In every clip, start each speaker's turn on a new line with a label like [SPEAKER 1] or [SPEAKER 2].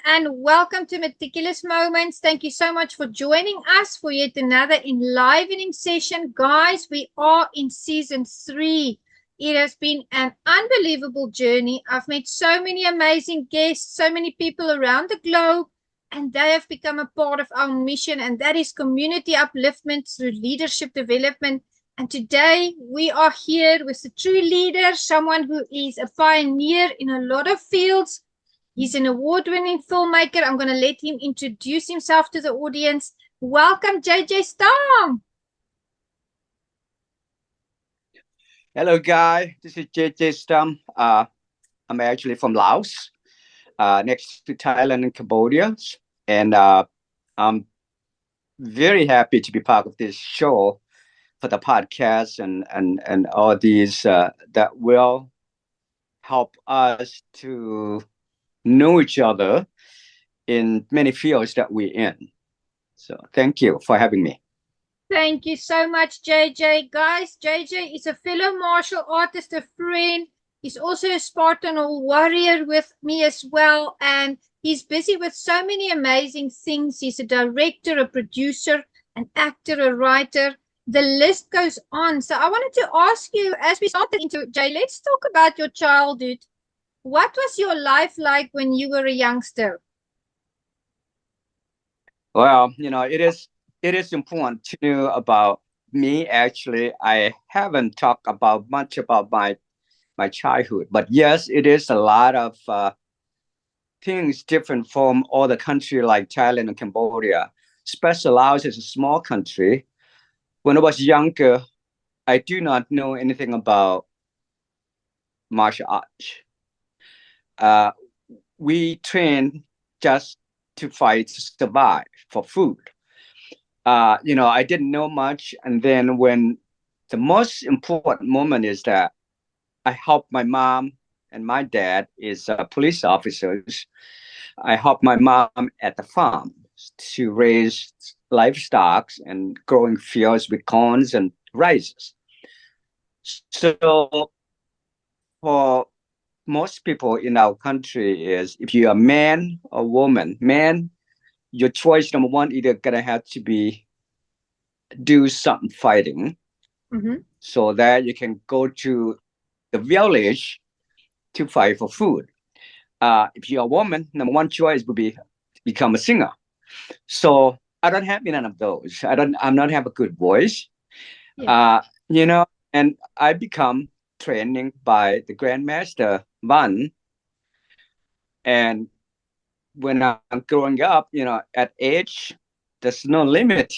[SPEAKER 1] and welcome to Meticulous Moments. Thank you so much for joining us for yet another enlivening session. Guys, we are in season 3. It has been an unbelievable journey. I've met so many amazing guests, so many people around the globe, and they have become a part of our mission, and that is community upliftment through leadership development. And today we are here with a true leader, someone who is a pioneer in a lot of fields. He's an award-winning filmmaker. I'm going to let him introduce himself to the audience. Welcome, JJ Stomp.
[SPEAKER 2] Hello, guys. This is JJ Stomp. I'm actually from Laos, next to Thailand and Cambodia. And I'm very happy to be part of this show for the podcast and all these that will help us to know each other in many fields that we're in. So thank you for having me.
[SPEAKER 1] Thank you so much, JJ. Guys, JJ is a fellow martial artist, a friend. He's also a Spartan or warrior with me as well. And he's busy with so many amazing things. He's a director, a producer, an actor, a writer. The list goes on. So I wanted to ask you, as we started into Jay, let's talk about your childhood. What was your life like when you were a youngster?
[SPEAKER 2] Well, it is important to know about me. Actually, I haven't talked about much about my childhood, but yes, it is a lot of things different from all the country like Thailand and Cambodia. Especially Laos is a small country. When I was younger, I do not know anything about martial arts. We train just to fight, to survive, for food. I didn't know much. And then when the most important moment is that I helped my mom and my dad is police officers. I helped my mom at the farm to raise livestock and growing fields with corns and rice. So for most people in our country is if you're a man or woman, man, your choice number one either gonna have to be do something fighting, so that you can go to the village to fight for food. If you're a woman, number one choice would be become a singer. So I don't have none of those. I'm not have a good voice. Yeah. And I become training by the Grandmaster Van. And when I'm growing up, at age, there's no limit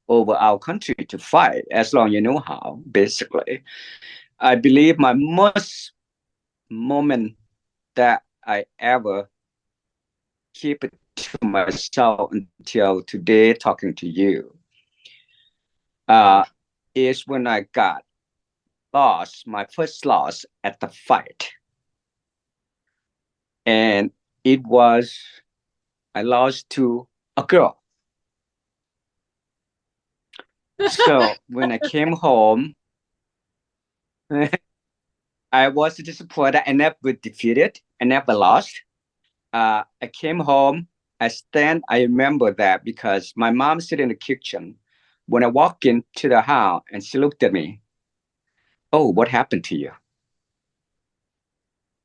[SPEAKER 2] over our country to fight as long as you know how, basically. I believe my most moment that I ever keep it to myself until today talking to you is when I got lost, my first loss at the fight. And it was, I lost to a girl. So when I came home, I was disappointed. I never defeated. I never lost. I came home. I remember that because my mom sitting in the kitchen. When I walked into the house and she looked at me, "Oh, what happened to you?"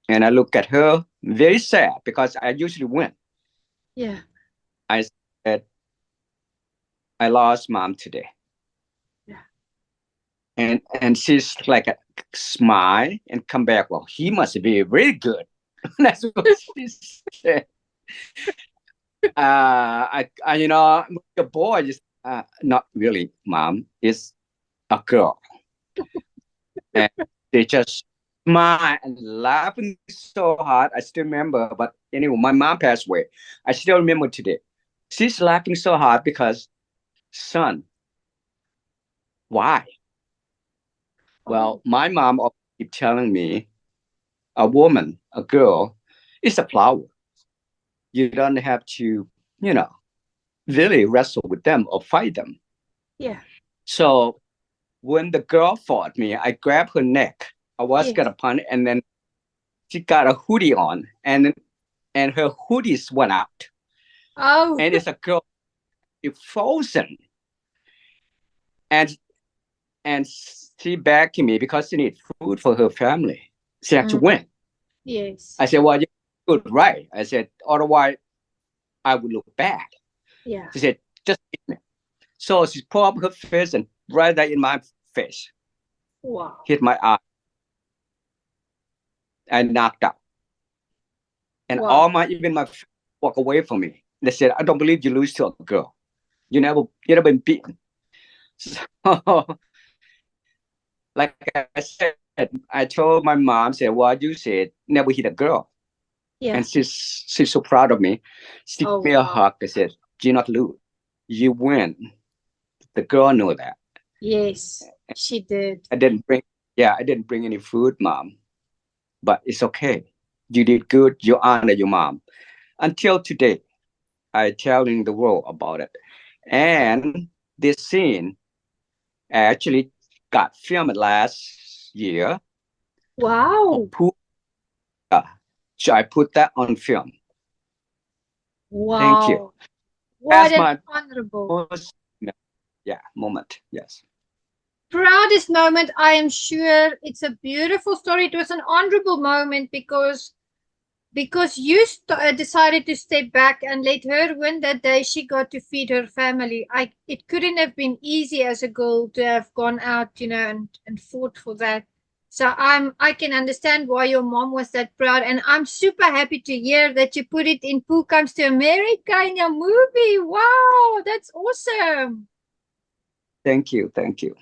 [SPEAKER 2] And I look at her, very sad because I usually win.
[SPEAKER 1] Yeah.
[SPEAKER 2] I said, "I lost mom today."
[SPEAKER 1] Yeah.
[SPEAKER 2] And she's like a smile and come back. Well, he must be very good. That's what she said. The boy is not really mom. It's a girl, and they just smile and laughing so hard. I still remember. But anyway, my mom passed away. I still remember today. She's laughing so hard because, son, why? Well, my mom keep telling me, a woman, a girl, is a flower. You don't have to, really wrestle with them or fight them.
[SPEAKER 1] Yeah.
[SPEAKER 2] So when the girl fought me, I grabbed her neck. I was gonna punch, and then she got a hoodie on, and her hoodies went out.
[SPEAKER 1] Oh.
[SPEAKER 2] And it's a girl, it's frozen. And she begged me because she needs food for her family. She had to
[SPEAKER 1] Mm,
[SPEAKER 2] win.
[SPEAKER 1] yes.
[SPEAKER 2] I said, well, you're good, right? I said, otherwise I would look bad.
[SPEAKER 1] Yeah.
[SPEAKER 2] She said, just eat me. So she pulled up her fist and right there in my face,
[SPEAKER 1] Wow.
[SPEAKER 2] hit my eye, and knocked out. And
[SPEAKER 1] Wow.
[SPEAKER 2] even my friends walk away from me. They said, I don't believe you lose to a girl. You never been beaten. So, like I said, I told my mom, said, well, you said never hit a girl. And
[SPEAKER 1] Yeah.
[SPEAKER 2] she's so proud of me. She gave
[SPEAKER 1] Oh,
[SPEAKER 2] me a
[SPEAKER 1] wow.
[SPEAKER 2] hug. I said, do not lose. You win. The girl knew that.
[SPEAKER 1] Yes, she did.
[SPEAKER 2] I didn't bring, yeah, I didn't bring any food, mom, but it's okay. You did good. You honor your mom. Until today, I telling the world about it. And this scene actually got filmed last year for
[SPEAKER 1] Wow.
[SPEAKER 2] Pooh. So I put that on film. Thank you.
[SPEAKER 1] Wow. What
[SPEAKER 2] That's
[SPEAKER 1] an
[SPEAKER 2] my
[SPEAKER 1] honorable.
[SPEAKER 2] most, yeah, moment. Yes.
[SPEAKER 1] Proudest moment, I am sure. It's a beautiful story. It was an honorable moment because you decided to step back and let her win that day. She got to feed her family. It couldn't have been easy as a girl to have gone out, and fought for that. So I can understand why your mom was that proud, and I'm super happy to hear that you put it in Pooh Comes to America in your movie. Wow, that's awesome.
[SPEAKER 2] Thank you. Thank you.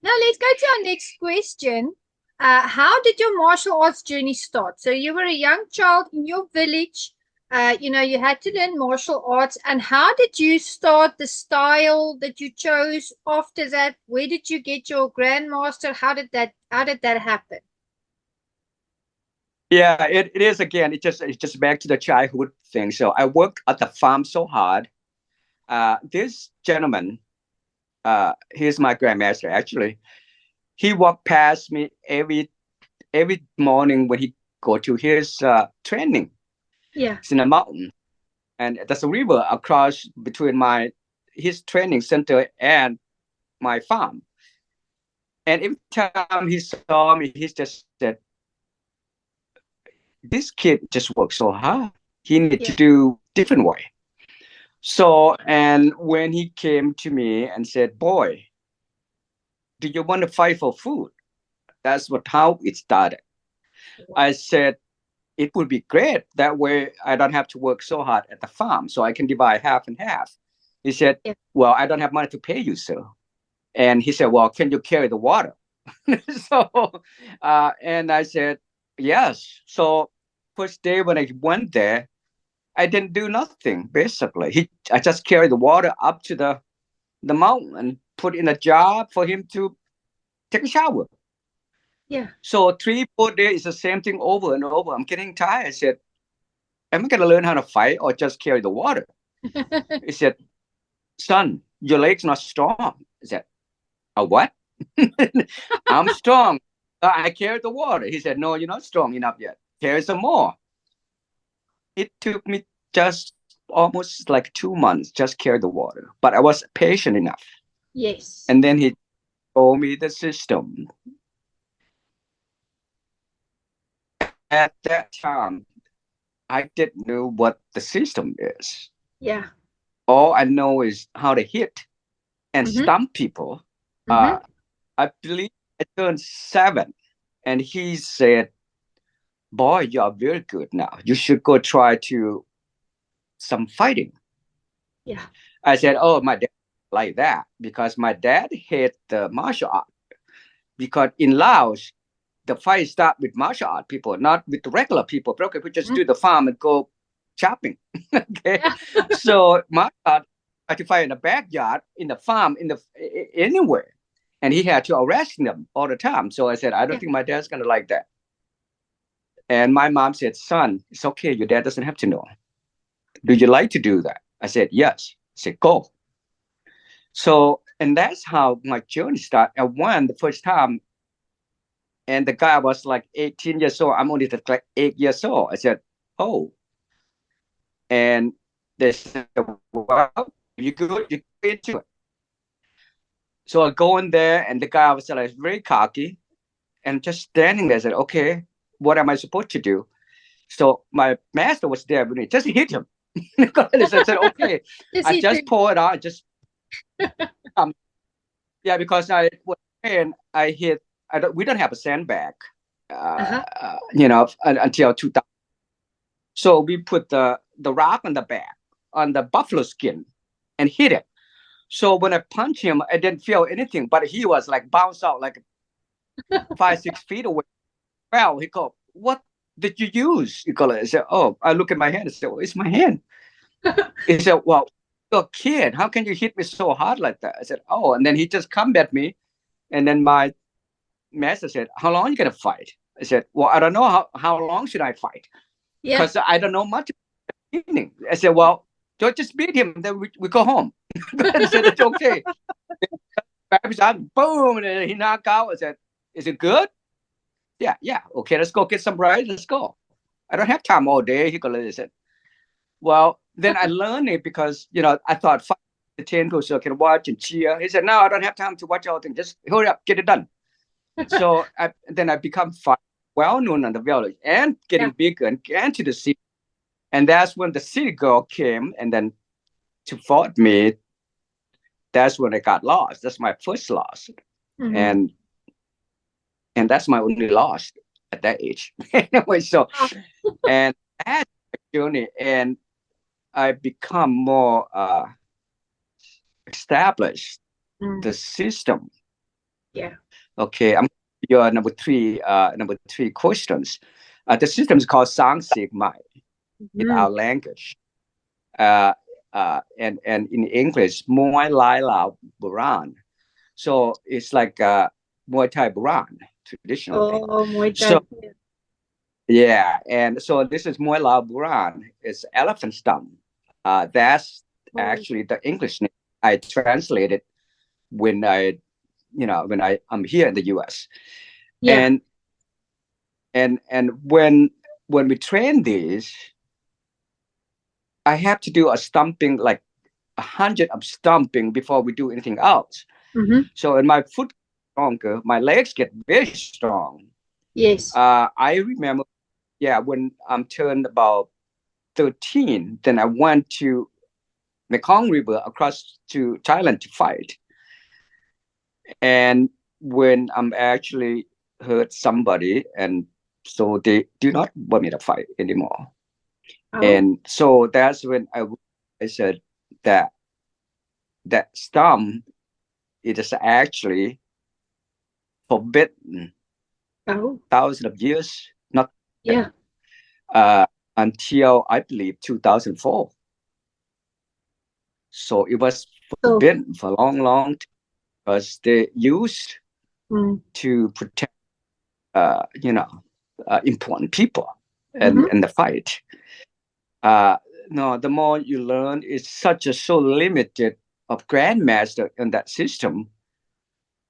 [SPEAKER 1] Now let's go to our next question. How did your martial arts journey start? So you were a young child in your village. You had to learn martial arts. And how did you start the style that you chose after that? Where did you get your grandmaster? How did that happen?
[SPEAKER 2] Yeah, it is again. It's just back to the childhood thing. So I worked at the farm so hard. This gentleman, he's my grandmaster actually. He walked past me every morning when he go to his training.
[SPEAKER 1] Yeah.
[SPEAKER 2] It's in a mountain, and there's a river across between my his training center and my farm. And every time he saw me, he just said, "This kid just works so hard. He need to
[SPEAKER 1] Yeah.
[SPEAKER 2] do different way." So, and when he came to me and said, "Boy, do you want to fight for food?" That's what how it started. I said, it would be great. That way I don't have to work so hard at the farm, so I can divide half and half. He said,
[SPEAKER 1] Yeah.
[SPEAKER 2] well, I don't have money to pay you, sir. And he said, well, can you carry the water? So, and I said, yes. So first day when I went there, I didn't do nothing, basically. I just carried the water up to the mountain and put in a jar for him to take a shower.
[SPEAKER 1] Yeah.
[SPEAKER 2] So 3 4 days, the same thing over and over. I'm getting tired. I said, am I going to learn how to fight or just carry the water? He said, son, your leg's not strong. I said, a what? I'm strong. I carried the water. He said, no, you're not strong enough yet. Carry some more. It took me just almost like 2 months, just carry the water. But I was patient enough.
[SPEAKER 1] Yes.
[SPEAKER 2] And then he told me the system. At that time, I didn't know what the system is.
[SPEAKER 1] Yeah.
[SPEAKER 2] All I know is how to hit and
[SPEAKER 1] Mm-hmm.
[SPEAKER 2] stomp people.
[SPEAKER 1] Mm-hmm.
[SPEAKER 2] Uh, I believe I turned 7, and he said, "Boy, you are very good now. You should go try to some fighting."
[SPEAKER 1] Yeah.
[SPEAKER 2] I said, "Oh, my dad like that because my dad hate the martial art. Because in Laos, the fight start with martial art people, not with the regular people. Regular people just
[SPEAKER 1] Mm-hmm.
[SPEAKER 2] do the farm and go chopping." Okay,
[SPEAKER 1] Yeah.
[SPEAKER 2] so martial art I to fight in the backyard, in the farm, anywhere, and he had to arrest them all the time. So I said, I don't
[SPEAKER 1] Yeah.
[SPEAKER 2] think my dad's gonna like that. And my mom said, son, it's okay. Your dad doesn't have to know. Do you like to do that? I said, yes. I said, go. So, and that's how my journey started. I won the first time, and the guy was like 18 years old. I'm only like 8 years old. I said, oh, And they said, well, you good, you go into it. So I go in there, and the guy was like very cocky and just standing there. I said, okay, what am I supposed to do? So my master was there with me. Just hit him. I said, okay.
[SPEAKER 1] Just
[SPEAKER 2] I
[SPEAKER 1] hit
[SPEAKER 2] just
[SPEAKER 1] him.
[SPEAKER 2] pull it out. Just yeah, because I was and I hit. We don't have a sandbag, until 2000. So we put the rock on the back on the buffalo skin and hit it. So when I punched him, I didn't feel anything, but he was like bounced out like 5, 6 feet away. Well, he go, what did you use? He go, I said, oh, I look at my hand. I said, well, it's my hand. He said, well, you're a kid. How can you hit me so hard like that? I said, oh, and then he just come at me. And then my master said, how long are you going to fight? I said, well, I don't know. How long should I fight?
[SPEAKER 1] Yeah.
[SPEAKER 2] Because I don't know much. I said, well, just beat him. Then we go home. I said, it's okay. Boom. And he knocked out. I said, is it good? Yeah. Okay, let's go get some rice. Let's go. I don't have time all day. He said, well, then I learned it because, I thought fight the 10 so I can watch and cheer. He said, no, I don't have time to watch all things. Just hurry up, get it done. So then I become well known in the village and getting bigger and to the city. And that's when the city girl came and then to fight me. That's when I got lost. That's my first loss. And that's my only loss at that age. Anyway, so and that's my journey. And I become more established the system.
[SPEAKER 1] Yeah.
[SPEAKER 2] Okay, I'm your number three questions. The system is called Sang Sig Mai in our language. And in English, Muay Lai Lao Buran. So it's like Muay Thai Buran traditionally.
[SPEAKER 1] Oh, Muay Thai.
[SPEAKER 2] So yeah, and so this is Muay Lao Buran. It's elephant stomp. That's actually the English name I translated when I'm here in the U.S.
[SPEAKER 1] Yeah.
[SPEAKER 2] And when we train these, I have to do a stumping, like 100 of stumping before we do anything else. So and my foot stronger, my legs get very strong.
[SPEAKER 1] Yes.
[SPEAKER 2] I remember, when I'm turned about 13, then I went to Mekong River across to Thailand to fight. And when I'm actually hurt somebody, and so they do not want me to fight anymore. And so that's when I said that stomp, it is actually forbidden thousands of years, not until I believe 2004. So it was forbidden for a long time because they used to protect, important people in the fight. No, the more you learn, it's so limited of grandmaster in that system.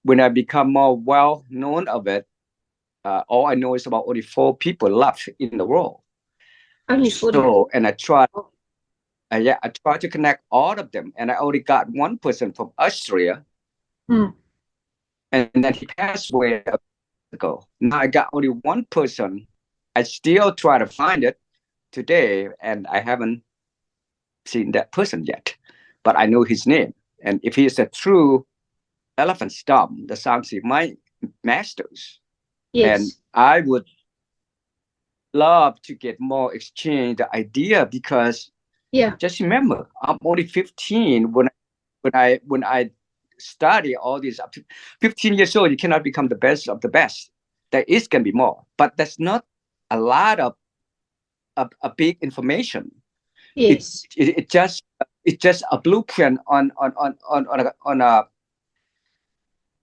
[SPEAKER 2] When I become more well known of it, all I know is about only 4 people left in the world.
[SPEAKER 1] Only 4.
[SPEAKER 2] So, and I try to connect all of them, and I only got one person from Austria, and then he passed away a year ago. Now I got only one person. I still try to find it today, and I haven't seen that person yet, but I know his name. And if he is a true elephant stomp, the Sangsi, my masters, and I would love to get more exchange the idea, because just remember, I'm only 15 when I study all these. Up to 15 years old, you cannot become the best of the best. There is can be more, but that's not a lot of a big information. Yes, it's just a blueprint on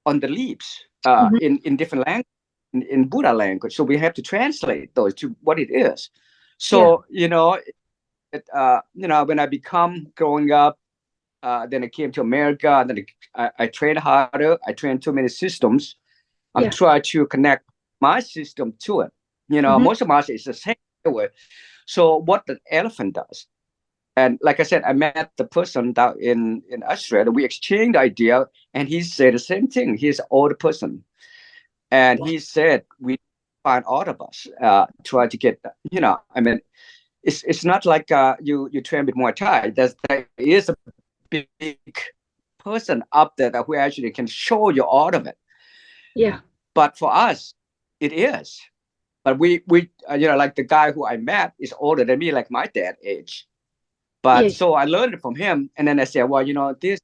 [SPEAKER 2] the leaves in different language, in Buddha language. So we have to translate those to what it is. So when I become growing up, then I came to America, and then I trained harder. I trained too many systems. I'm trying to connect my system to it. Most of my is the same way. So what the elephant does, And like I said, I met the person down in Australia. We exchanged idea, and he said the same thing. He's an older person, and he said we find all of us try to get. I mean, it's not like you train with Muay Thai. There is a big person up there that who actually can show you all of it.
[SPEAKER 1] Yeah.
[SPEAKER 2] But for us, it is. But we like the guy who I met is older than me, like my dad age. But
[SPEAKER 1] Yes.
[SPEAKER 2] so I learned it from him, and then I said, well, this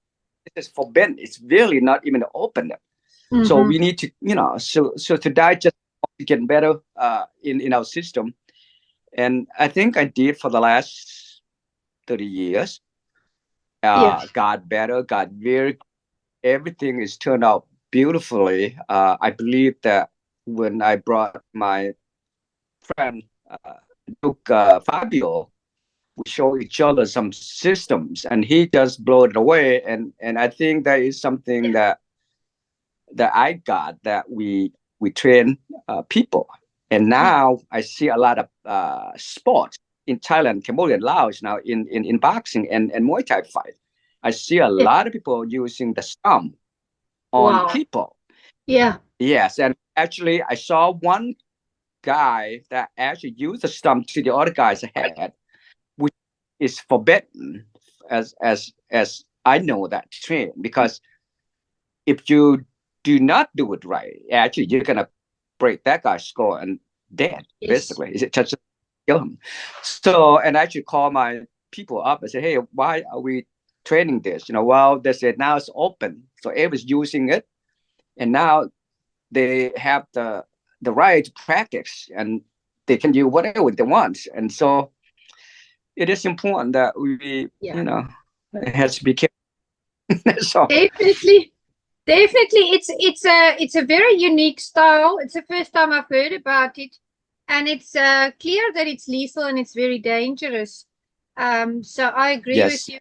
[SPEAKER 2] is forbidden. It's really not even open. So
[SPEAKER 1] Mm-hmm.
[SPEAKER 2] we need to, so to digest to get better in our system. And I think I did for the last 30 years.
[SPEAKER 1] Yeah.
[SPEAKER 2] Got better, got very, everything is turned out beautifully. I believe that when I brought my friend, Duke Fabio, we show each other some systems, and he just blew it away. And I think that is something
[SPEAKER 1] Yeah.
[SPEAKER 2] that I got, that we train people. And now I see a lot of sports in Thailand, Cambodia, and Laos now in boxing and Muay Thai fight. I see a
[SPEAKER 1] Yeah.
[SPEAKER 2] lot of people using the stump on
[SPEAKER 1] Wow.
[SPEAKER 2] people.
[SPEAKER 1] Yeah.
[SPEAKER 2] Yes, and actually I saw one guy that actually used the stump to the other guy's head, which is forbidden as I know that train, because if you do not do it right, actually you're gonna break that guy's skull and dead.
[SPEAKER 1] Yes.
[SPEAKER 2] Basically, is it just kill him? So, and I actually call my people up and say, hey, why are we training this? Well, they said now it's open, so everyone's using it, and now they have the right to practice, and they can do whatever they want. And so it is important that we,
[SPEAKER 1] Yeah.
[SPEAKER 2] it has to be careful. So
[SPEAKER 1] Definitely. Definitely. It's a very unique style. It's the first time I've heard about it. And it's clear that it's lethal and it's very dangerous. So I agree with
[SPEAKER 2] yes,
[SPEAKER 1] you.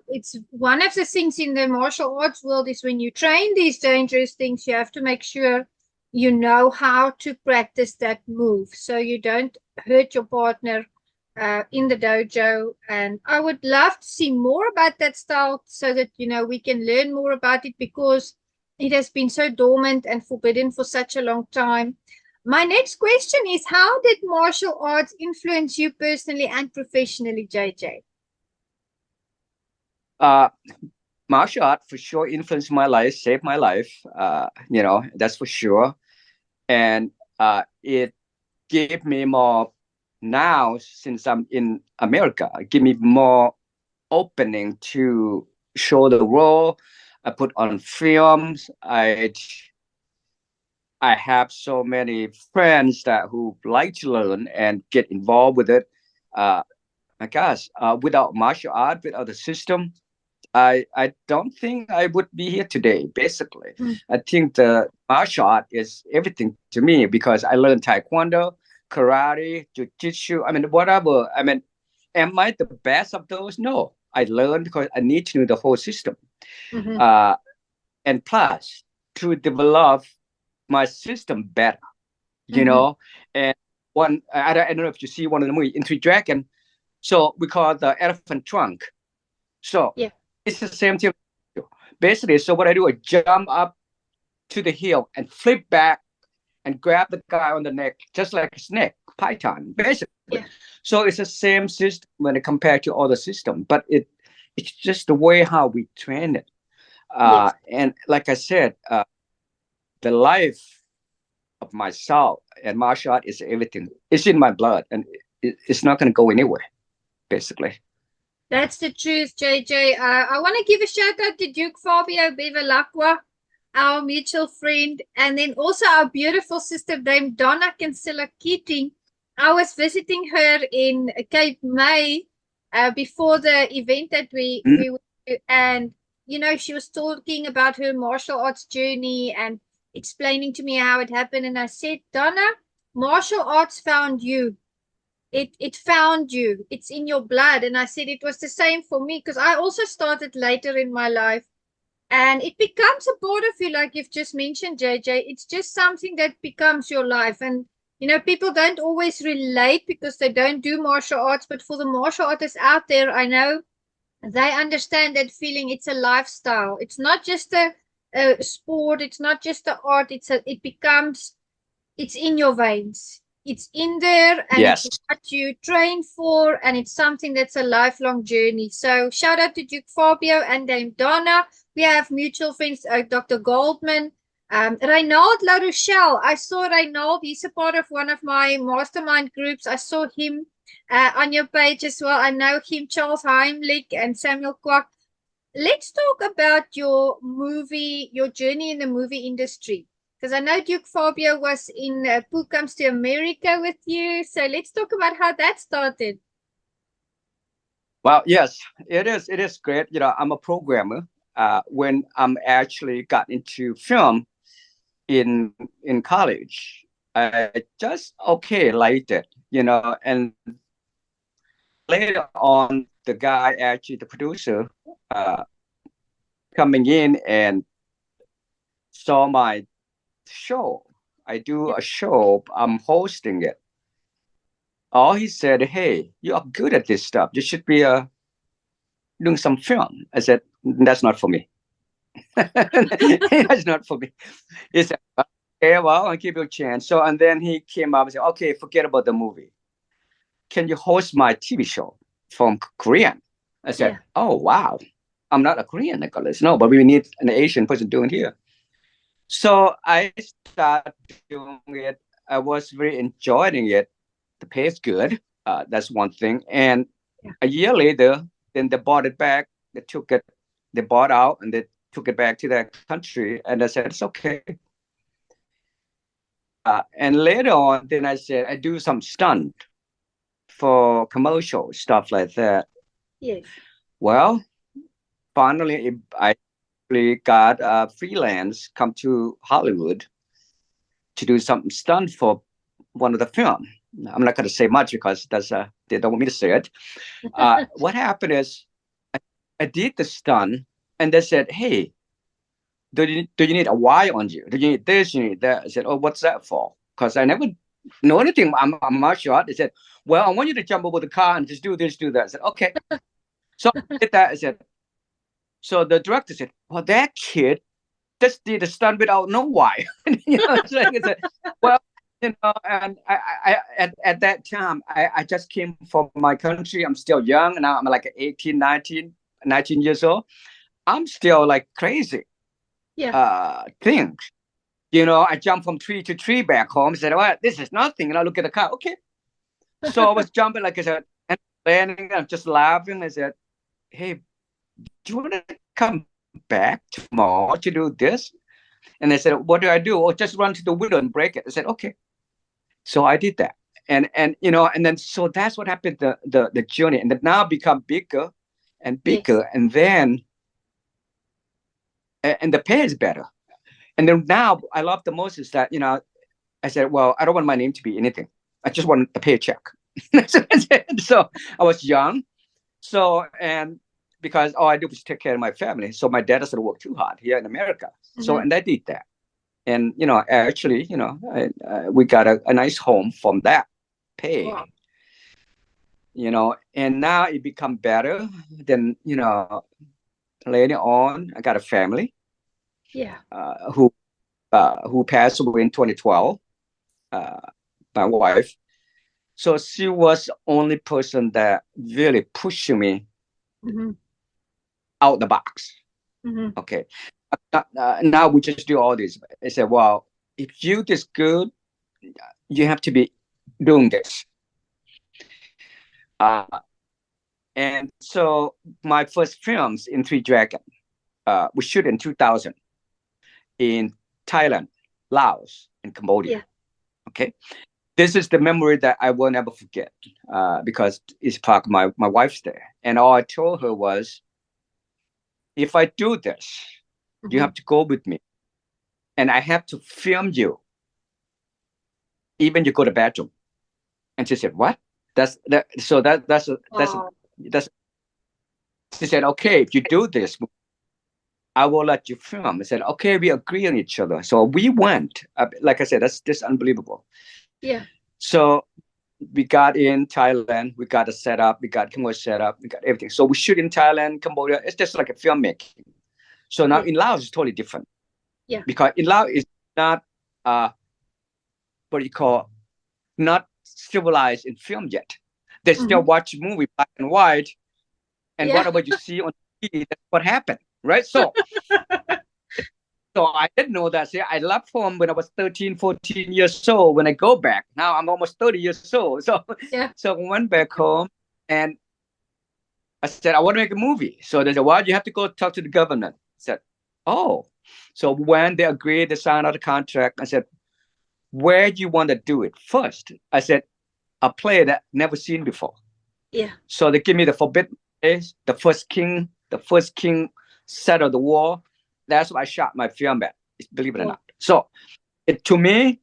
[SPEAKER 1] It's one of the things in the martial arts world is when you train these dangerous things, you have to make sure you know how to practice that move so you don't hurt your partner in the dojo. And I would love to see more about that style so that, we can learn more about it, because it has been so dormant and forbidden for such a long time. My next question is, how did martial arts influence you personally and professionally, JJ?
[SPEAKER 2] uh, martial art for sure influenced my life, saved my life. That's for sure. And it gave me more, now since I'm in America, give me more opening to show the world. I put on films. I have so many friends that who like to learn and get involved with it. Uh, my gosh, without martial art, without the system, I don't think I would be here today. Basically,
[SPEAKER 1] Mm.
[SPEAKER 2] I think the martial art is everything to me, because I learned taekwondo, karate, jiu-jitsu. I mean, whatever. I mean, am I the best of those? No, I learned because I need to know the whole system.
[SPEAKER 1] Mm-hmm.
[SPEAKER 2] Uh, and plus, to develop my system better,
[SPEAKER 1] Mm-hmm.
[SPEAKER 2] And I don't know if you see one of the movie Into Dragon. So we call it the elephant trunk. So
[SPEAKER 1] Yeah.
[SPEAKER 2] it's the same thing. Basically, so what I do, I jump up to the hill and flip back and grab the guy on the neck, just like a snake, python, basically.
[SPEAKER 1] Yeah.
[SPEAKER 2] So it's the same system when it compared to other system, but it's just the way how we train it.
[SPEAKER 1] Yes.
[SPEAKER 2] And like I said, the life of myself and martial art is everything. It's in my blood, and it's not going to go anywhere, basically.
[SPEAKER 1] That's the truth, JJ. I want to give a shout out to Duke Fabio Bevilaqua, our mutual friend, and then also our beautiful sister named Donna Kinsella Keating. I was visiting her in Cape May before the event that we went to, and she was talking about her martial arts journey and explaining to me how it happened. And I said, Donna, martial arts found you. It found you. It's in your blood. And I said it was the same for me, because I also started later in my life, and it becomes a part of you, like you've just mentioned, JJ. It's just something that becomes your life. And You know, people don't always relate because they don't do martial arts, but for the martial artists out there, I know they understand that feeling. It's a lifestyle. It's not just a sport. It's not just the art. It becomes, it's in your veins. It's in there, and it's
[SPEAKER 2] Yes.
[SPEAKER 1] what you train for, and it's something that's a lifelong journey. So shout out to Duke Fabio and Dame Donna. We have mutual friends, Dr. Goldman, Raynald La Rochelle. I saw Raynald. He's a part of one of my mastermind groups. I saw him on your page as well. I know him, Charles Heimlich and Samuel Kwok. Let's talk about your journey in the movie industry. Because I know Duke Fabio was in Pooh Comes to America with you. So let's talk about how that started.
[SPEAKER 2] Well, yes, it is. It is great. You know, I'm a programmer. When I'm actually got into film in college, I just okay liked it. You know, and later on, the guy actually the producer uh, coming in and saw my show. I do
[SPEAKER 1] Yeah.
[SPEAKER 2] a show. I'm hosting it. All he said, "Hey, you are good at this stuff. You should be doing some film." I said, "That's not for me. That's not for me." He said, "Okay, well, I'll give you a chance." So, and then he came up and said, "Okay, forget about the movie. Can you host my TV show from Korean?" I said,
[SPEAKER 1] Yeah.
[SPEAKER 2] "Oh, wow. I'm not a Korean, Nicholas. No, but we need an Asian person doing here." So I started doing it. I was very enjoying it. The pay is good. That's one thing. And
[SPEAKER 1] Yeah.
[SPEAKER 2] a year later, then they bought it back. They took it, they bought out and they took it back to their country. And I said, it's okay. And later on, then I said, I do some stunt for commercial stuff like that.
[SPEAKER 1] Yes.
[SPEAKER 2] Well, finally, I got freelance come to Hollywood to do some stunt for one of the film. I'm not going to say much because they don't want me to say it. What happened is I did the stunt and they said, "Hey, do you need a wire on you? Do you need this? You need that?" I said, "Oh, what's that for?" Because I never know anything. I'm a martial art. They said, "Well, I want you to jump over the car and just do this, do that." I said, "Okay." So I did that. I said, so the director said, "Well, that kid just did a stunt without no wire." It's like I said, well, and at that time, I just came from my country. I'm still young. Now I'm like 18, 19 years old. I'm still like crazy
[SPEAKER 1] Yeah.
[SPEAKER 2] things. I jumped from tree to tree back home. Said, "Well, this is nothing." And I look at the car. Okay. So I was jumping, like I said, and landing. I'm just laughing. I said, "Hey, do you want to come back tomorrow to do this?" And I said, "What do I do?" "Oh, just run to the window and break it." I said, "Okay." So I did that. And then so that's what happened, the journey. And then now become bigger and
[SPEAKER 1] Yes.
[SPEAKER 2] bigger. And then and the pay is better. And then now I love the most is that, I said, well, I don't want my name to be anything. I just want a paycheck. So I was young. So, and because all I do was take care of my family. So my dad doesn't work too hard here in America. So,
[SPEAKER 1] Mm-hmm.
[SPEAKER 2] and I did that. And, actually, we got a nice home from that
[SPEAKER 1] Wow.
[SPEAKER 2] pay, and now it become better. Then, later on, I got a family
[SPEAKER 1] Yeah.
[SPEAKER 2] who passed away in 2012, uh, my wife. So she was the only person that really pushed me
[SPEAKER 1] Mm-hmm.
[SPEAKER 2] out the box.
[SPEAKER 1] Mm-hmm.
[SPEAKER 2] Okay. Now we just do all this. I said, well, if you this good, you have to be doing this. Uh, and so my first films in Three Dragon, we shoot in 2000 in Thailand, Laos, and Cambodia.
[SPEAKER 1] Yeah.
[SPEAKER 2] Okay. This is the memory that I will never forget because it's part of my wife's there. And all I told her was, if I do this, you
[SPEAKER 1] Mm-hmm.
[SPEAKER 2] have to go with me. And I have to film you, even you go to the bathroom. And she said, what? That's that. So
[SPEAKER 1] Wow.
[SPEAKER 2] that's. She said, okay, if you do this, I will let you film. I said, okay, we agree on each other. So we went. Like I said, that's just unbelievable.
[SPEAKER 1] Yeah.
[SPEAKER 2] So we got in Thailand, we got a setup, we got Cambodia setup, we got everything. So we shoot in Thailand, Cambodia. It's just like a filmmaking. So now
[SPEAKER 1] Yeah.
[SPEAKER 2] in Laos, it's totally different.
[SPEAKER 1] Yeah.
[SPEAKER 2] Because in Laos, it's not, what do you call, not civilized in film yet. They still watch movie black and white, and
[SPEAKER 1] Yeah.
[SPEAKER 2] whatever you see on TV, that's what happened, right? So I didn't know that. See, I left home when I was 13, 14 years old. When I go back, now I'm almost 30 years old. So,
[SPEAKER 1] Yeah.
[SPEAKER 2] so I went back home and I said, I want to make a movie. So they said, well, you have to go talk to the government. I said, oh. So when they agreed to sign out the contract, I said, where do you want to do it first? I said, a play that never seen before.
[SPEAKER 1] Yeah.
[SPEAKER 2] So they give me the Forbidden Place, the first king set of the war. That's why I shot my film at, believe it or not. So to me,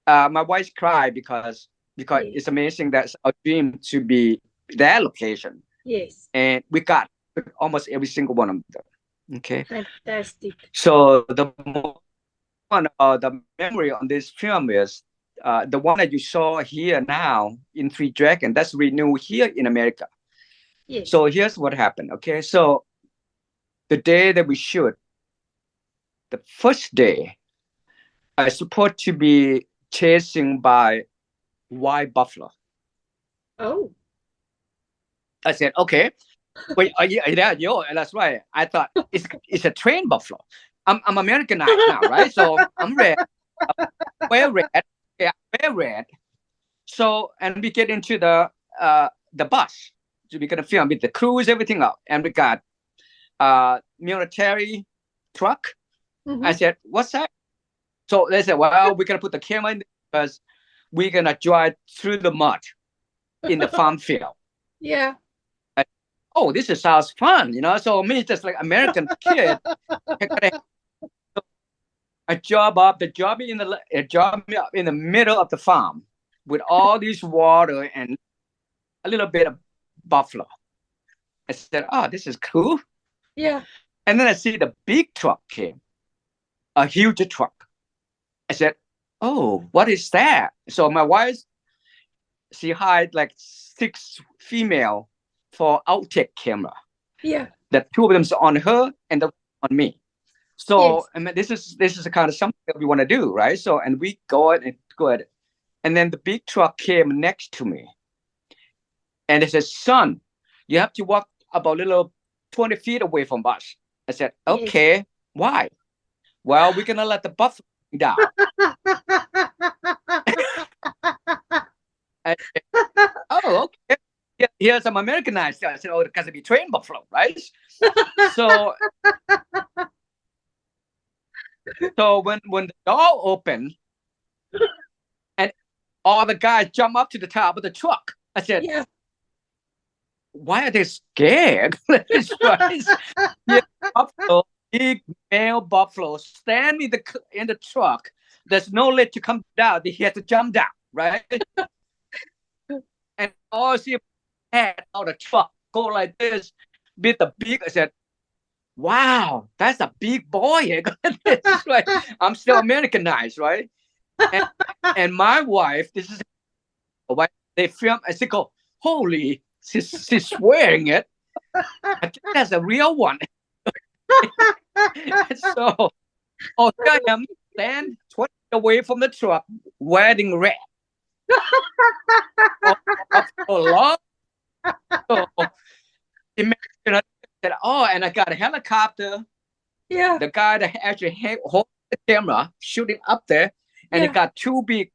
[SPEAKER 2] my wife cried because it's amazing that's our dream to be their location.
[SPEAKER 1] Yes.
[SPEAKER 2] And we got almost every single one of them. Okay.
[SPEAKER 1] Fantastic.
[SPEAKER 2] So the memory on this film is the one that you saw here now in Three Dragon. That's renewed here in America.
[SPEAKER 1] Yes.
[SPEAKER 2] So here's what happened. Okay. So the day that we shoot, the first day, I supposed to be chasing by white buffalo.
[SPEAKER 1] Oh.
[SPEAKER 2] I said, okay. Wait, yeah, that's right. I thought it's a trained buffalo. I'm Americanized now, right? So I'm red, wear red, yeah, wear red. So and we get into the bus. So we're gonna film with the crews, everything up, and we got military truck. I said, what's that? So they said, well, we're gonna put the camera in because we're gonna drive through the mud in the farm field.
[SPEAKER 1] Yeah.
[SPEAKER 2] Oh, this sounds fun, So me, just like American kid, a job up in the middle of the farm with all this water and a little bit of buffalo. I said, oh, this is cool.
[SPEAKER 1] Yeah.
[SPEAKER 2] And then I see the big truck came, a huge truck. I said, oh, what is that? So my wife, she hired like 6 female for outtake camera.
[SPEAKER 1] Yeah.
[SPEAKER 2] The 2 of them on her and the on me. So
[SPEAKER 1] yes.
[SPEAKER 2] I mean, this is the kind of something that we want to do, right? So and we go and good, and then the big truck came next to me, and it said, "Son, you have to walk about a little 20 feet away from us." I said, "Okay, yes. Why?" Well, we're gonna let the buffalo down. I said, oh, okay. Here's some Americanized. I said, oh, because we train buffalo, right? So when the door opened and all the guys jump up to the top of the truck, I said, yeah. Why are they scared? Buffalo, big male buffalo stand in the truck. There's no lid to come down. He had to jump down, right? And all see head out of the truck go like this with the big. I said, wow, that's a big boy. Right? I'm still Americanized, right? And my wife, this is why they film. I said, go, holy, she's swearing it. I think that's a real one. So, I am stand 20 away from the truck, wearing red. So, imagine that, and I got a helicopter. Yeah. The guy that actually holds the camera shooting up there, and he got 2 big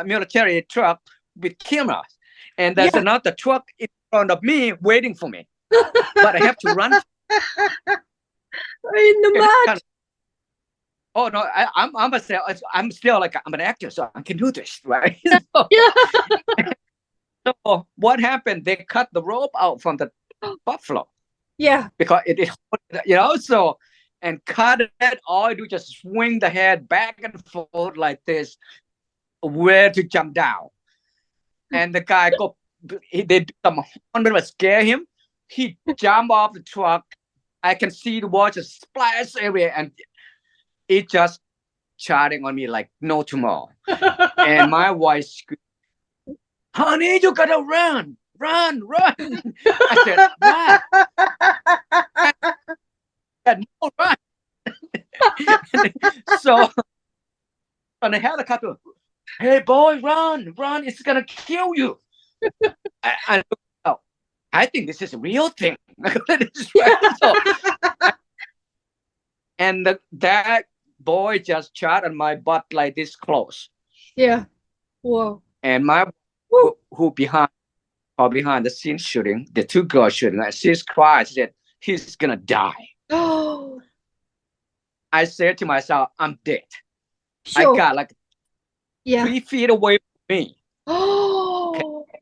[SPEAKER 2] military truck with cameras, and there's another truck in front of me waiting for me, but I have to run in the mud. Oh no, I'm still like I'm an actor, so I can do this, right? So what happened? They cut the rope out from the buffalo. Yeah, because it so and cut it. All I do just swing the head back and forth like this, where to jump down. And the guy they did some hundred to scare him. He jumped off the truck. I can see the water splash everywhere, and it just chatting on me like no tomorrow. And my wife screamed, honey, you gotta run. I said, what? I said, no, run. So on the helicopter, hey boy, run, it's gonna kill you. I looked out. I think this is a real thing. So, and that boy just shot on my butt like this close.
[SPEAKER 1] Yeah. Whoa.
[SPEAKER 2] And my who behind the scene shooting, the two girls shooting, she's cried. She said, he's gonna die.
[SPEAKER 1] Oh.
[SPEAKER 2] I said to myself, I'm dead.
[SPEAKER 1] Sure.
[SPEAKER 2] I got like 3 feet away from me.
[SPEAKER 1] Oh.
[SPEAKER 2] Okay.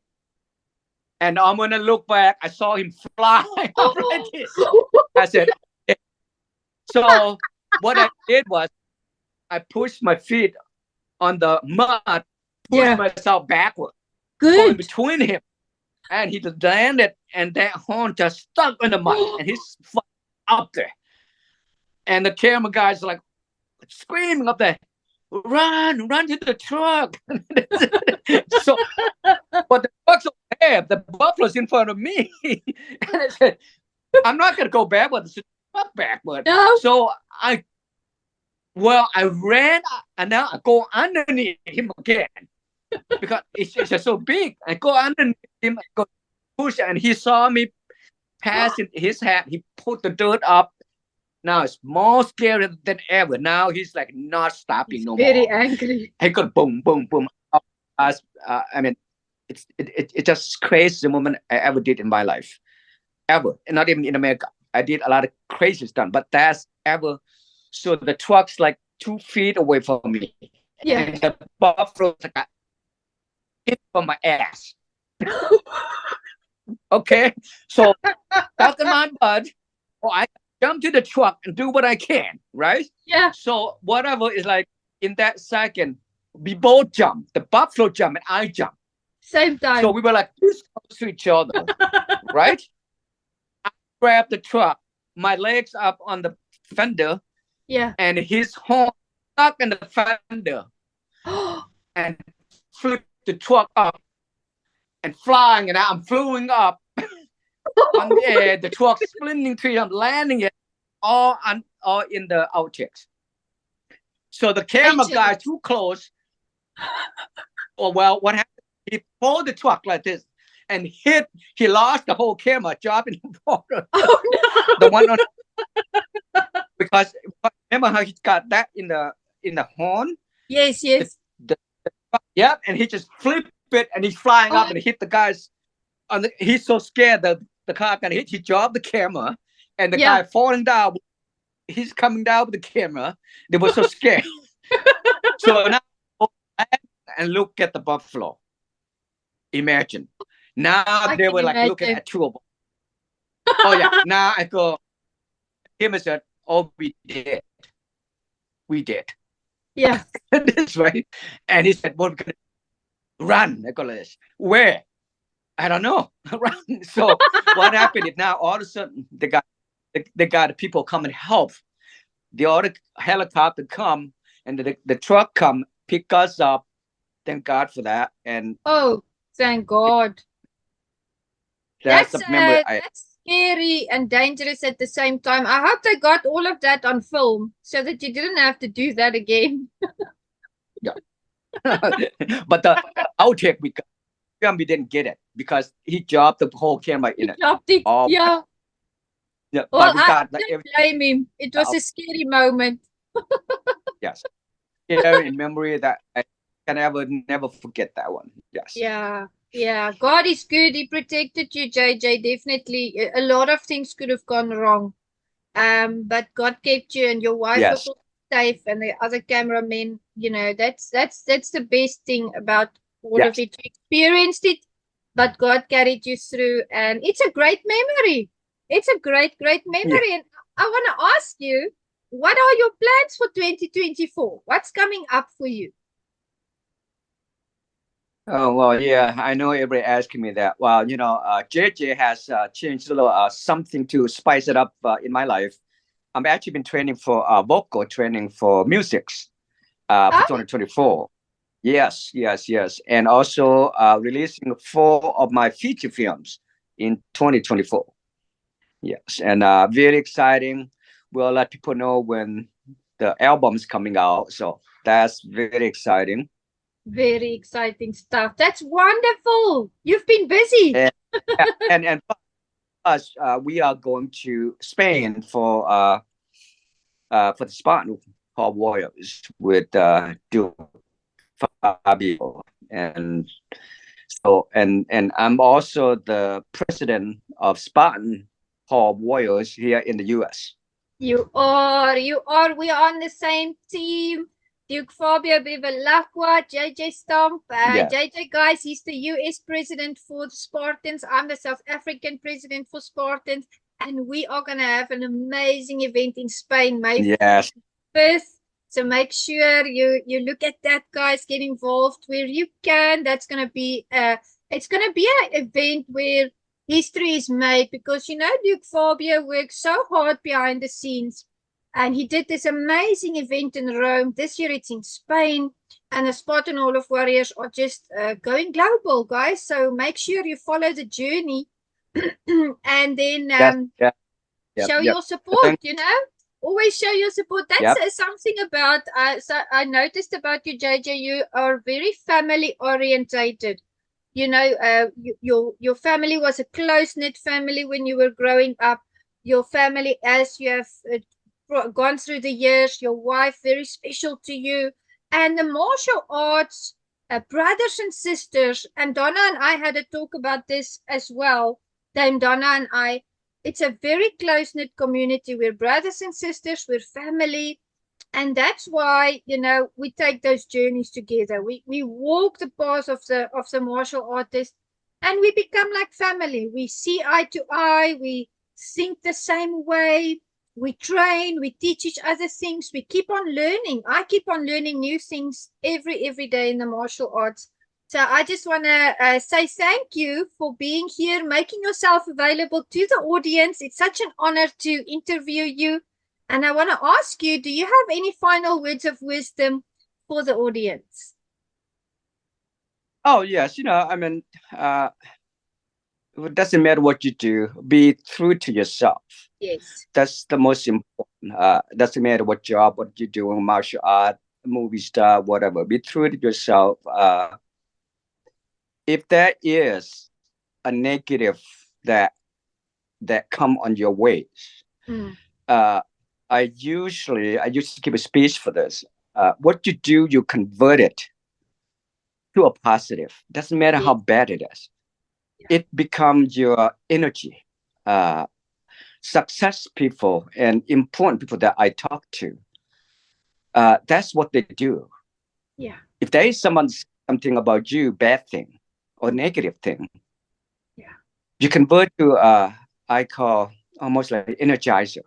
[SPEAKER 2] And I'm gonna look back. I saw him fly up like this. I said, okay. So what I did was I pushed my feet on the mud, pushed myself backward, going between him, and he just landed, and that horn just stuck in the mud, and he's up there. And the camera guy's like screaming up there, run to the truck. So, but the truck's over there, the buffalo's in front of me. And I said, I'm not going to go backward, it's truck backward. No. So I ran, and now I go underneath him again. Because it's just so big. I go underneath him, I go push, and he saw me passing his hand. He put the dirt up. Now it's more scary than ever. Now he's like not stopping no more.
[SPEAKER 1] Very angry.
[SPEAKER 2] He got boom. I mean, it's just crazy moment I ever did in my life, ever, and not even in America. I did a lot of crazy stuff, but that's ever. So the truck's like 2 feet away from me, and the buffalo like hit from my ass. Okay, so that's my butt. Oh, I jump to the truck and do what I can, right?
[SPEAKER 1] Yeah.
[SPEAKER 2] So whatever is like in that second, we both jump. The buffalo jump and I jump.
[SPEAKER 1] Same time.
[SPEAKER 2] So we were like this close to each other, right? I grabbed the truck, my legs up on the fender.
[SPEAKER 1] Yeah.
[SPEAKER 2] And his horn stuck in the fender. And flipped the truck up and flying, and I'm flying up on the air. The truck splitting to him, landing it all in the outtakes. So the camera guy too close. Oh well, what happened? He pulled the truck like this and hit. He lost the whole camera, dropping the water.
[SPEAKER 1] Oh no!
[SPEAKER 2] The one on because remember how he got that in the horn?
[SPEAKER 1] Yes.
[SPEAKER 2] Yep, and he just flipped it, and he's flying up and hit the guys. He's so scared that the car can hit. He dropped the camera, and the guy falling down. He's coming down with the camera. They were so scared. So now and look at the buffalo. Imagine. Now they were like looking at two of them. Oh yeah. Now I go. Him and said, "Oh, we did.
[SPEAKER 1] Yeah.
[SPEAKER 2] That's right." And he said, "What we're gonna run?" I go like this. Where? I don't know. Run. So what happened is now all of a sudden they got people come and help. The other helicopter come and the truck come pick us up. Thank God for that. And
[SPEAKER 1] thank God.
[SPEAKER 2] That's a memory.
[SPEAKER 1] That's scary and dangerous at the same time. I hope they got all of that on film so that you didn't have to do that again.
[SPEAKER 2] Yeah. But the outtake we didn't get it because he dropped the whole camera in it.
[SPEAKER 1] Yeah.
[SPEAKER 2] Yeah.
[SPEAKER 1] Well, I don't blame him. It was a scary moment.
[SPEAKER 2] Yes. Scary memory that I can never forget that one. Yes.
[SPEAKER 1] Yeah. God is good. He protected you, JJ. Definitely. A lot of things could have gone wrong. But God kept you, and your wife was safe, and the other cameramen, that's the best thing about all of it. You experienced it, but God carried you through, and it's a great memory. It's a great memory. And I want to ask you, what are your plans for 2024? What's coming up for you?
[SPEAKER 2] Oh, well, yeah, I know everybody asking me that. Well, JJ has changed a little something to spice it up in my life. I've actually been training for vocal training for music. for
[SPEAKER 1] Oh,
[SPEAKER 2] 2024. Yes, yes, yes. And also releasing 4 of my feature films in 2024. Yes, and very exciting. We'll let people know when the album's coming out. So that's very exciting.
[SPEAKER 1] very exciting stuff. That's wonderful. You've been busy.
[SPEAKER 2] And and plus, we are going to Spain for the Spartan called Warriors with Duke Fabio, and and I'm also the president of Spartan called Warriors here in the U.S.
[SPEAKER 1] You are. We are on the same team. Duke Fabio Bevilaqua, JJ Stomp.
[SPEAKER 2] Yeah,
[SPEAKER 1] JJ, guys, he's the US president for the Spartans. I'm the South African president for Spartans. And we are going to have an amazing event in Spain, May
[SPEAKER 2] yes,
[SPEAKER 1] 5th. So make sure you look at that, guys. Get involved where you can. That's going to be it's going to be an event where history is made, because Duke Fabio works so hard behind the scenes, and he did this amazing event in Rome. This year it's in Spain, and the Spartan Hall of Warriors are just going global, guys. So make sure you follow the journey and then
[SPEAKER 2] yes, yeah, yep,
[SPEAKER 1] show
[SPEAKER 2] yep.
[SPEAKER 1] your
[SPEAKER 2] I
[SPEAKER 1] support.
[SPEAKER 2] think,
[SPEAKER 1] Always show your support. That's
[SPEAKER 2] yep,
[SPEAKER 1] something about so I noticed about you, JJ. You are very family orientated. Your family was a close-knit family when you were growing up. Your family, as you have gone through the years, your wife, very special to you. And the martial arts, brothers and sisters, and Donna and I had a talk about this as well. Dame Donna and I, it's a very close-knit community. We're brothers and sisters, we're family. And that's why we take those journeys together. We walk the path of the martial artist, and we become like family. We see eye to eye, we think the same way, we train, we teach each other things, we keep on learning. I keep on learning new things every day in the martial arts. So I just want to say thank you for being here, making yourself available to the audience. It's such an honor to interview you. And I want to ask you, do you have any final words of wisdom for the audience?
[SPEAKER 2] oh yes, I mean, it doesn't matter what you do, be true to yourself.
[SPEAKER 1] Yes.
[SPEAKER 2] That's the most important. Doesn't matter what job, what you're doing, martial art, movie star, whatever. Be true to yourself. If there is a negative that come on your ways, uh, I used to give a speech for this. What you do, you convert it to a positive. Doesn't matter how
[SPEAKER 1] Yes.
[SPEAKER 2] bad it is.
[SPEAKER 1] Yeah.
[SPEAKER 2] It becomes your energy. Success people and important people that I talk to, that's what they do.
[SPEAKER 1] Yeah.
[SPEAKER 2] If there is something about you, bad thing or negative thing,
[SPEAKER 1] Yeah.
[SPEAKER 2] you convert to I call almost like energizer.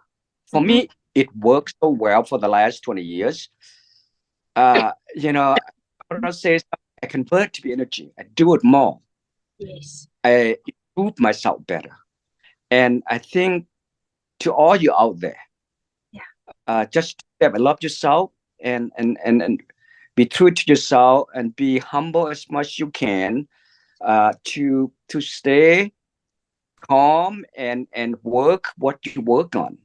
[SPEAKER 2] For me, it works so well for the last 20 years. I don't say I convert to be energy. I do it more.
[SPEAKER 1] Yes.
[SPEAKER 2] I improve myself better. And I think to all you out there, just develop yourself and be true to yourself and be humble as much you can, to stay calm and work what you work on.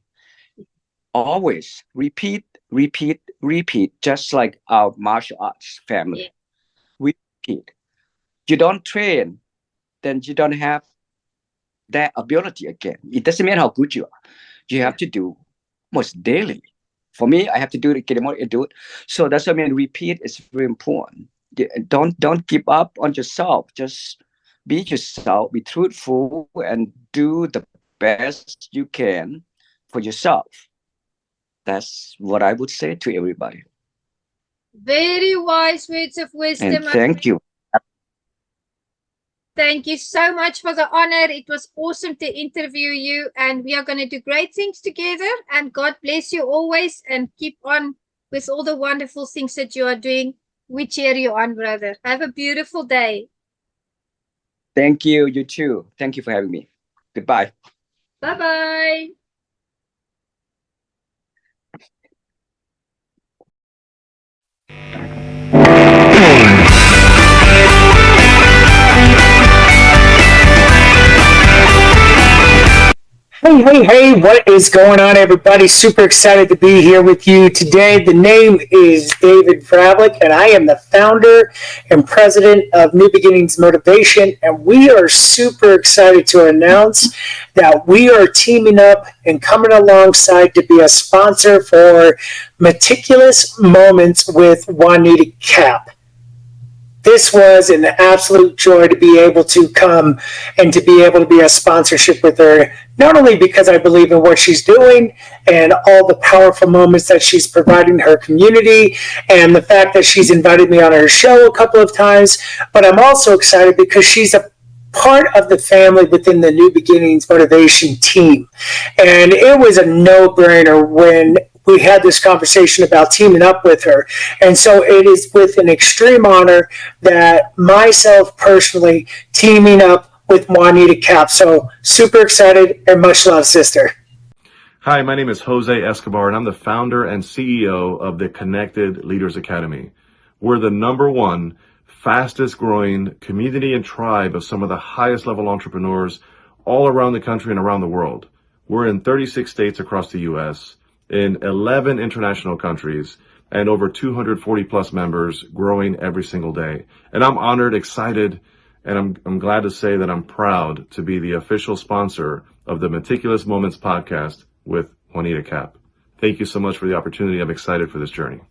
[SPEAKER 2] Always repeat, repeat, repeat, just like our martial arts family.
[SPEAKER 1] Yeah.
[SPEAKER 2] Repeat. You don't train, then you don't have that ability again. It doesn't matter how good you are. You have to do almost daily. For me, I have to do it, get more and do it. So that's what I mean. Repeat is very important. Don't give up on yourself. Just be yourself, be truthful, and do the best you can for yourself. That's what I would say to everybody.
[SPEAKER 1] Very wise words of
[SPEAKER 2] And
[SPEAKER 1] wisdom.
[SPEAKER 2] thank you.
[SPEAKER 1] Thank you so much for the honor. It was awesome to interview you, and we are going to do great things together. And God bless you always, and keep on with all the wonderful things that you are doing. We cheer you on, brother. Have a beautiful day.
[SPEAKER 2] Thank you. You too. Thank you for having me. Goodbye.
[SPEAKER 1] Bye-bye.
[SPEAKER 3] Hey, what is going on, everybody? Super excited to be here with you today. The name is David Bevilaqua, and I am the founder and president of New Beginnings Motivation, and we are super excited to announce that we are teaming up and coming alongside to be a sponsor for Meticulous Moments with Juanita Kapp. This was an absolute joy to be able to come and to be able to be a sponsorship with her, not only because I believe in what she's doing and all the powerful moments that she's providing her community and the fact that she's invited me on her show a couple of times, but I'm also excited because she's a part of the family within the New Beginnings Motivation team. And it was a no-brainer when we had this conversation about teaming up with her. And so it is with an extreme honor that myself personally teaming up with Juanita Kapp. So super excited and much love, sister.
[SPEAKER 4] Hi, my name is Jose Escobar, and I'm the founder and CEO of the Connected Leaders Academy. We're the #1 fastest growing community and tribe of some of the highest level entrepreneurs all around the country and around the world. We're in 36 states across the U.S., in 11 international countries, and over 240 plus members, growing every single day. And I'm honored, excited, and I'm glad to say that I'm proud to be the official sponsor of the Meticulous Moments podcast with Juanita Kapp. Thank you so much for the opportunity. I'm excited for this journey.